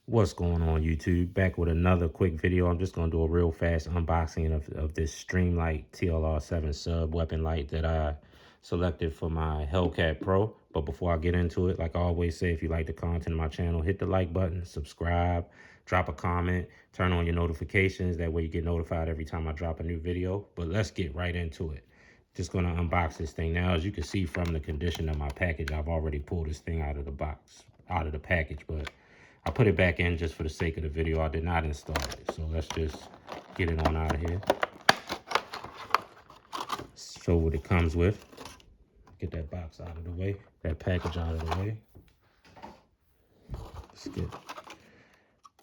What's going on, YouTube? Back with another quick video. I'm just going to do a real fast unboxing of this Streamlight TLR-7 sub weapon light that I selected for my Hellcat Pro. But before I get into it, like I always say, if you like the content of my channel, hit the like button, subscribe, drop a comment, turn on your notifications. That way you get notified every time I drop a new video. But let's get right into it. Just going to unbox this thing now. As you can see from the condition of my package, I've already pulled this thing out of the box, out of the package, but I put it back in just for the sake of the video. I did not install it. So let's just get it on out of here. Show what it comes with. Get that box out of the way. That package out of the way.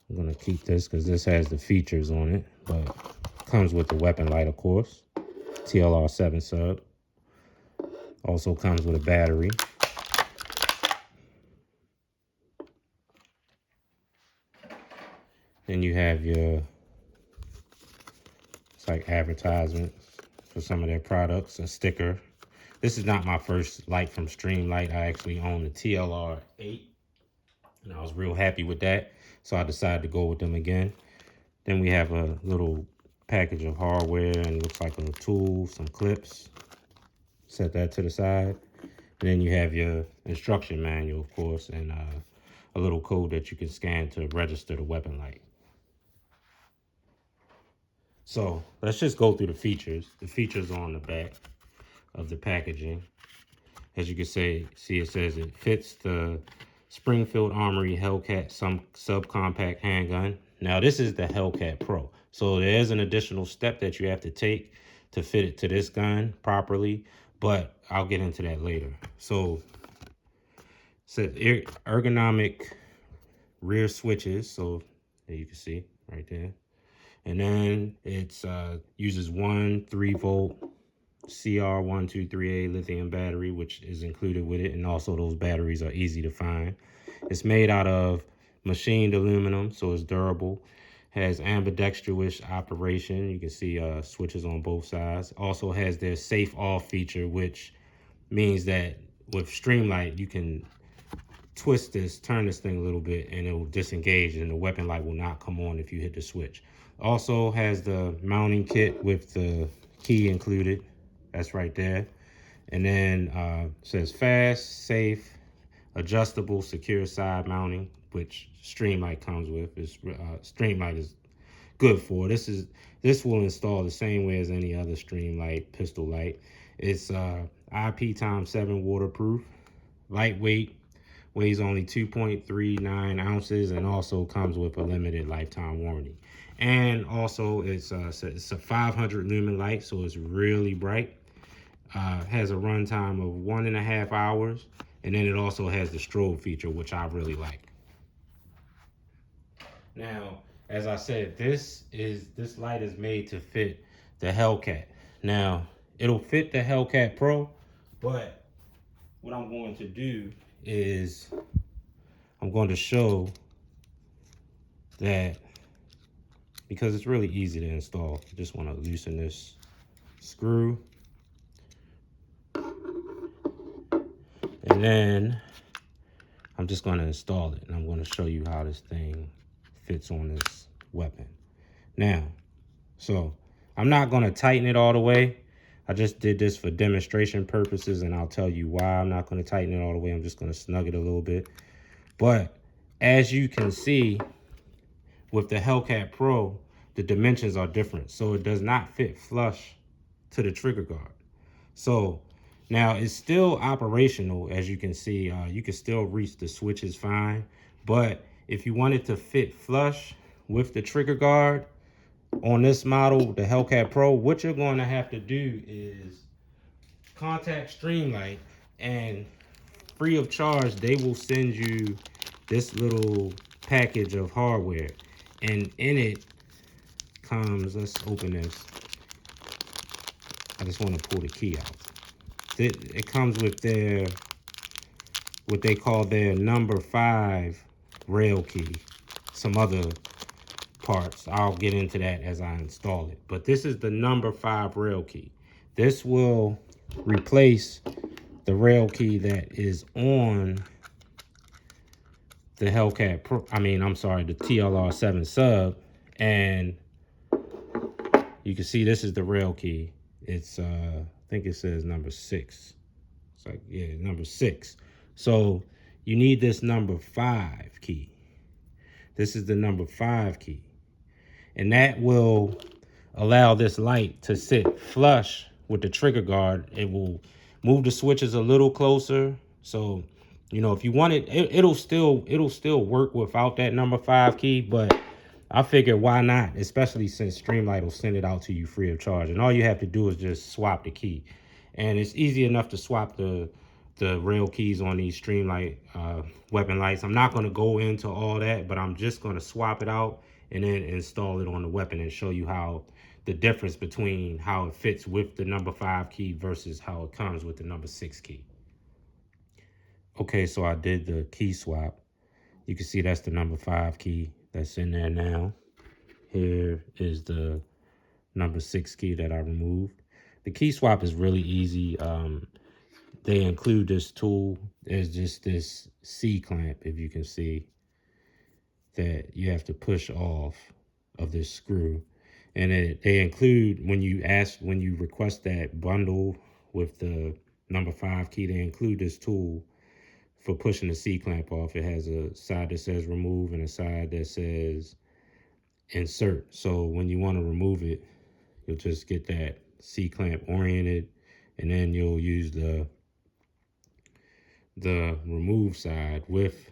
I'm going to keep this because this has the features on it. But it comes with the weapon light, of course. TLR-7 sub. Also comes with a battery. Then you have your, it's like advertisements for some of their products, a sticker. This is not my first light from Streamlight. I actually own the TLR-8, and I was real happy with that, so I decided to go with them again. Then we have a little package of hardware, and it looks like a tool, some clips. Set that to the side. And then you have your instruction manual, of course, and a little code that you can scan to register the weapon light. So let's just go through the features. The features on the back of the packaging. As you can see it says it fits the Springfield Armory Hellcat subcompact handgun. Now this is the Hellcat Pro. So there's an additional step that you have to take to fit it to this gun properly, but I'll get into that later. So ergonomic rear switches. So there you can see right there. And then it's uses 3-volt CR123A lithium battery, which is included with it. And also those batteries are easy to find. It's made out of machined aluminum, so it's durable. Has ambidextrous operation. You can see switches on both sides. Also has their safe off feature, which means that with Streamlight, you can twist this, turn this thing a little bit, and it will disengage, and the weapon light will not come on if you hit the switch. Also has the mounting kit with the key included. That's right there. And then says fast, safe, adjustable, secure side mounting, which Streamlight comes with. Streamlight is good for. This will install the same way as any other Streamlight pistol light. It's IP x7 waterproof, lightweight, weighs only 2.39 ounces, and also comes with a limited lifetime warranty. And also it's a 500 lumen light, so it's really bright. Has a runtime of 1.5 hours, and then it also has the strobe feature, which I really like. Now, as I said, this light is made to fit the Hellcat. Now, it'll fit the Hellcat Pro, but what I'm going to do is I'm going to show that, because it's really easy to install. You just want to loosen this screw, and then I'm just going to install it, and I'm going to show you how this thing fits on this weapon. Now, so I'm not going to tighten it all the way. I just did this for demonstration purposes, and I'll tell you why I'm not going to tighten it all the way. I'm just going to snug it a little bit. But as you can see, with the Hellcat Pro, the dimensions are different. So it does not fit flush to the trigger guard. So now it's still operational. As you can see, you can still reach the switches fine. But if you want it to fit flush with the trigger guard on this model, the Hellcat Pro, what you're going to have to do is contact Streamlight, and free of charge, they will send you this little package of hardware. And in it comes, let's open this. I just want to pull the key out. It comes with their, what they call their number 5 rail key. Some other parts, I'll get into that as I install it. But this is the number 5 rail key. This will replace the rail key that is on the Hellcat Pro, I'm sorry, the TLR-7 sub, and you can see this is the rail key. It's I think it says number 6. It's like, yeah, number 6. So you need this number 5 key. This is the number 5 key. And that will allow this light to sit flush with the trigger guard. It will move the switches a little closer. So, you know, if you want it, it'll still work without that number 5 key, but I figured why not, especially since Streamlight will send it out to you free of charge. And all you have to do is just swap the key. And it's easy enough to swap the rail keys on these Streamlight weapon lights. I'm not going to go into all that, but I'm just going to swap it out and then install it on the weapon and show you how the difference between how it fits with the number 5 key versus how it comes with the number 6 key. Okay, so I did the key swap. You can see that's the number 5 key that's in there now. Here is the number 6 key that I removed. The key swap is really easy. They include this tool. There's just this C clamp, if you can see, that you have to push off of this screw. And they include, when you request that bundle with the number 5 key, they include this tool for pushing the C clamp off. It has a side that says remove and a side that says insert. So when you want to remove it, you'll just get that C clamp oriented, and then you'll use the remove side with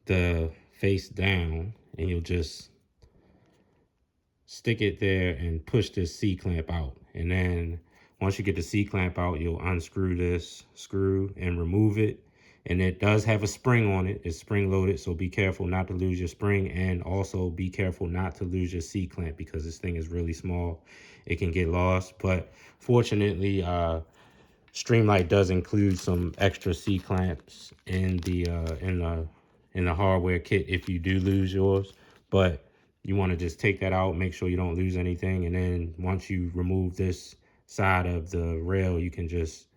the face down, and you'll just stick it there and push this C clamp out. And then once you get the C clamp out, you'll unscrew this screw and remove it. And it does have a spring on it. It's spring loaded, so be careful not to lose your spring, and also be careful not to lose your C clamp, because this thing is really small. It can get lost, but fortunately, Streamlight does include some extra C clamps in the hardware kit if you do lose yours. But you want to just take that out, make sure you don't lose anything, and then once you remove this side of the rail, you can just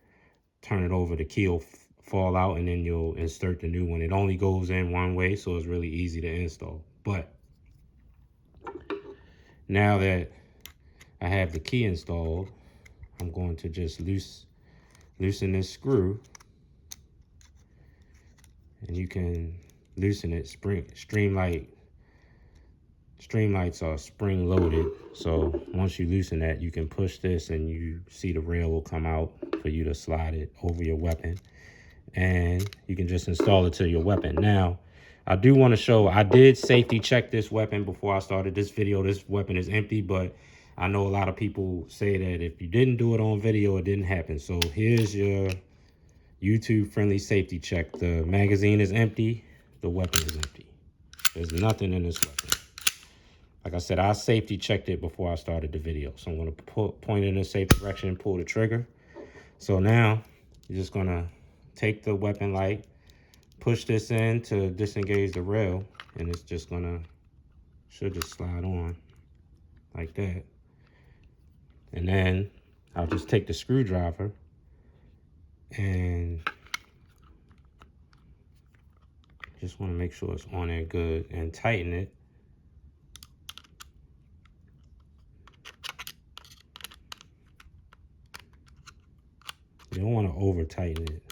turn it over. The key will fall out, and then you'll insert the new one. It only goes in one way, so it's really easy to install. But now that I have the key installed, I'm going to just loosen this screw, and you can loosen it. Streamlights are spring loaded, so once you loosen that, you can push this and you see the rail will come out for you to slide it over your weapon, and you can just install it to your weapon. Now, I do want to show, I did safety check this weapon before I started this video. This weapon is empty, but I know a lot of people say that if you didn't do it on video, it didn't happen. So here's your YouTube friendly safety check. The magazine is empty. The weapon is empty. There's nothing in this weapon. Like I said, I safety checked it before I started the video. So I'm going to point in a safe direction and pull the trigger. So now you're just going to take the weapon light, push this in to disengage the rail, and it's just should just slide on like that. And then I'll just take the screwdriver and just want to make sure it's on there good and tighten it. You don't want to over tighten it.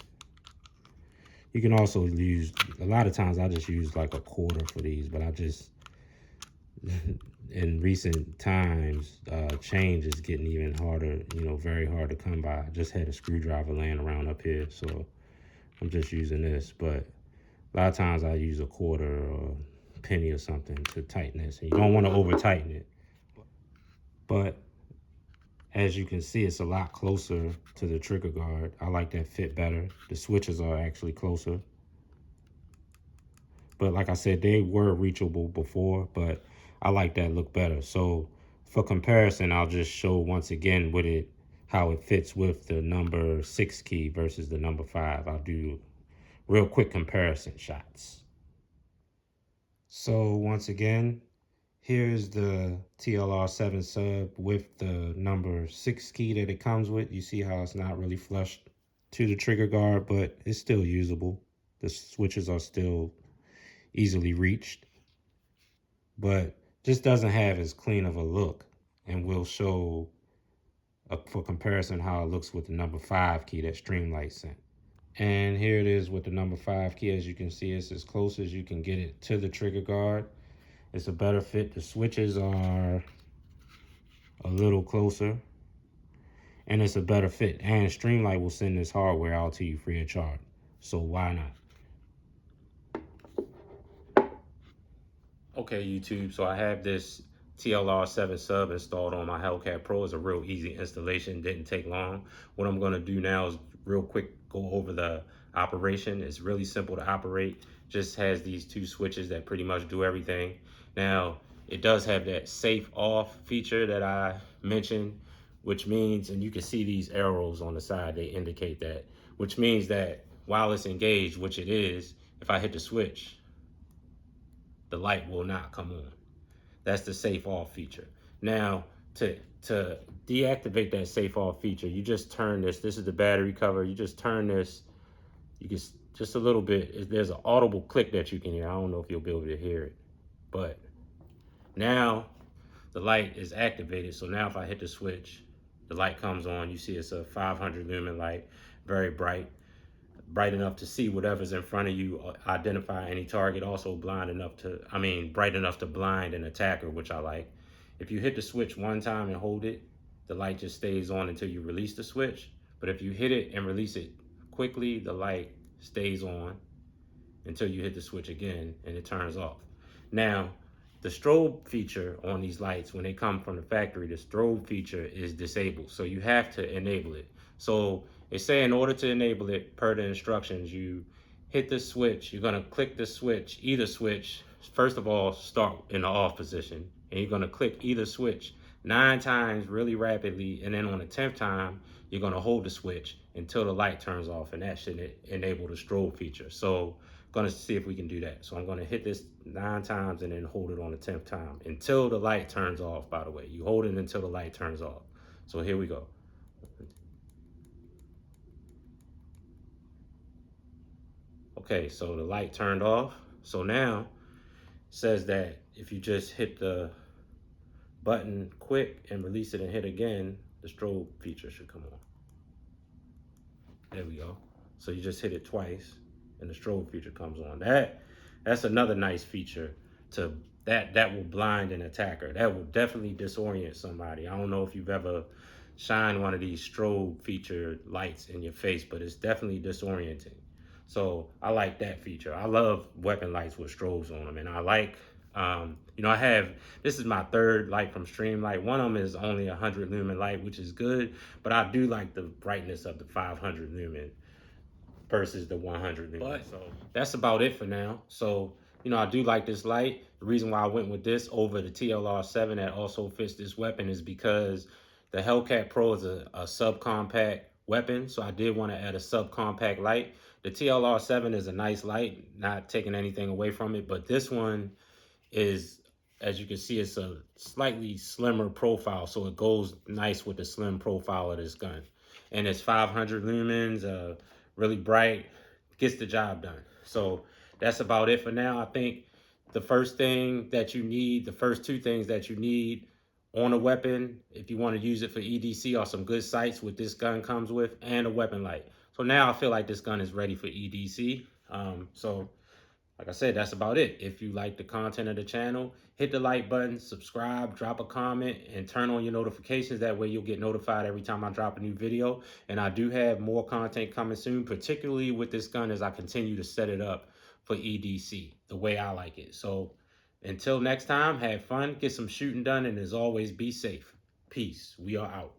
You can also use, a lot of times I just use like a quarter for these, but I just, in recent times, change is getting even harder, very hard to come by. I just had a screwdriver laying around up here, so I'm just using this. But a lot of times I use a quarter or a penny or something to tighten this. And you don't want to over tighten it. But as you can see, it's a lot closer to the trigger guard. I like that fit better. The switches are actually closer. But like I said, they were reachable before, but I like that look better. So for comparison, I'll just show once again with it how it fits with the number 6 key versus the number 5. I'll do real quick comparison shots. So once again, here's the TLR-7 sub with the number 6 key that it comes with. You see how it's not really flush to the trigger guard, but it's still usable. The switches are still easily reached, but just doesn't have as clean of a look. And we'll show for comparison how it looks with the number 5 key that Streamlight sent. And here it is with the number 5 key. As you can see, it's as close as you can get it to the trigger guard. It's a better fit. The switches are a little closer, and it's a better fit. And Streamlight will send this hardware out to you free of charge. So why not? Okay, YouTube, so I have this TLR-7 sub installed on my Hellcat Pro. It's a real easy installation, didn't take long. What I'm gonna do now is real quick go over the operation. It's really simple to operate. Just has these 2 switches that pretty much do everything. Now, it does have that safe off feature that I mentioned, which means, and you can see these arrows on the side, they indicate that, which means that while it's engaged, which it is, if I hit the switch, the light will not come on. That's the safe off feature. Now, to deactivate that safe off feature, you just turn this. This is the battery cover. You just turn this. You can just a little bit. There's an audible click that you can hear. I don't know if you'll be able to hear it, but now the light is activated. So now if I hit the switch, the light comes on. You see it's a 500 lumen light, very bright enough to see whatever's in front of you, identify any target, also bright enough to blind an attacker, which I like. If you hit the switch one time and hold it, the light just stays on until you release the switch. But if you hit it and release it quickly, the light stays on until you hit the switch again and it turns off. Now, the strobe feature on these lights, when they come from the factory, the strobe feature is disabled. So you have to enable it. So they say in order to enable it, per the instructions, you hit the switch. You're gonna click the switch, either switch. First of all, start in the off position. And you're gonna click either switch 9 times really rapidly. And then on the 10th time, you're gonna hold the switch until the light turns off. And that should enable the strobe feature. So gonna see if we can do that. So I'm gonna hit this 9 times and then hold it on the 10th time until the light turns off. By the way, you hold it until the light turns off. So here we go. Okay, so the light turned off. So now it says that if you just hit the button quick and release it and hit again, the strobe feature should come on. There we go. So you just hit it twice and the strobe feature comes on. That's another nice feature that will blind an attacker. That will definitely disorient somebody. I don't know if you've ever shined one of these strobe feature lights in your face, but it's definitely disorienting. So I like that feature. I love weapon lights with strobes on them, and I like, this is my 3rd light from Streamlight. One of them is only 100 lumen light, which is good, but I do like the brightness of the 500 lumen versus the 100 lumen. But so that's about it for now. So, I do like this light. The reason why I went with this over the TLR-7 that also fits this weapon is because the Hellcat Pro is a subcompact weapon. So I did want to add a subcompact light. The TLR-7 is a nice light, not taking anything away from it, but this one is, as you can see, it's a slightly slimmer profile, so it goes nice with the slim profile of this gun. And it's 500 lumens, really bright, gets the job done. So that's about it for now. I think the first 2 things that you need on a weapon, if you want to use it for EDC, are some good sights, what this gun comes with, and a weapon light. So now I feel like this gun is ready for EDC. So like I said, that's about it. If you like the content of the channel, hit the like button, subscribe, drop a comment, and turn on your notifications. That way you'll get notified every time I drop a new video. And I do have more content coming soon, particularly with this gun as I continue to set it up for EDC the way I like it. So until next time, have fun, get some shooting done, and as always, be safe. Peace. We are out.